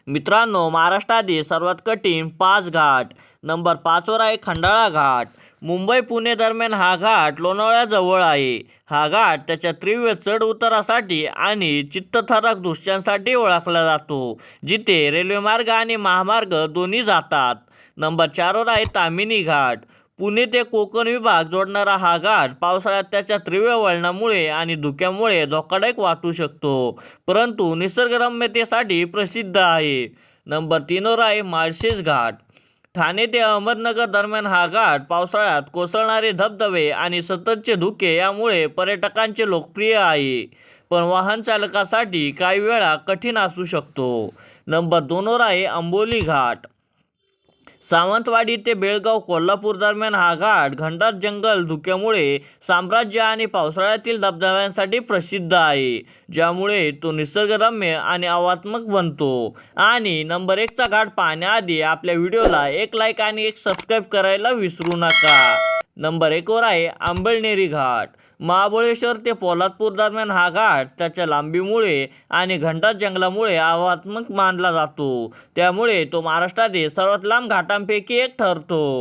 मित्रांनो, महाराष्ट्रातील सर्वात कठीण 5 घाट. नंबर 5 वर आहे खंडाळा घाट. मुंबई पुणे दरम्यान हा घाट लोणावळ्याजवळ आहे. हा घाट त्याच्या तीव्र चढ उतारासाठी आणि चित्तथरारक दृश्यांसाठी ओळखला जातो, जिथे रेल्वेमार्ग आणि महामार्ग दोन्ही जातात. नंबर 4 वर आहे ताम्हिणी घाट. पुणे ते कोकण विभाग जोडणारा हा घाट पावसाळ्यात त्याच्या तीव्र वळणामुळे आणि धुक्यामुळे धोकादायक वाटू शकतो, परंतु निसर्गरम्यतेसाठी प्रसिद्ध आहे. नंबर 3 वर आहे माळशेज घाट. ठाणे ते अहमदनगर दरम्यान हा घाट पावसाळ्यात कोसळणारे धबधबे आणि सततचे धुके यामुळे पर्यटकांचे लोकप्रिय आहे, पण वाहन चालकासाठी काही वेळा कठीण असू शकतो. नंबर 2 वर आहे आंबोली घाट. सावंतवाडी ते बेळगाव कोल्हापूर दरम्यान हा घाट घनदाट जंगल धुक्यामुळे साम्राज्य आणि पावसाळ्यातील धबधब्यांसाठी प्रसिद्ध आहे, ज्यामुळे तो निसर्गरम्य आणि आव्हानात्मक बनतो. आणि नंबर 1 चा घाट पाहण्याआधी आपल्या व्हिडिओला एक लाईक आणि एक सबस्क्राईब करायला विसरू नका. नंबर 1 वर आहे आंबळनेरी घाट. महाबळेश्वर ते पोलादपूर दरम्यान हा घाट त्याच्या लांबीमुळे आणि घनदाट जंगलामुळे आव्हानात्मक मानला जातो, त्यामुळे तो महाराष्ट्रातील सर्वात लांब घाटांपैकी एक ठरतो.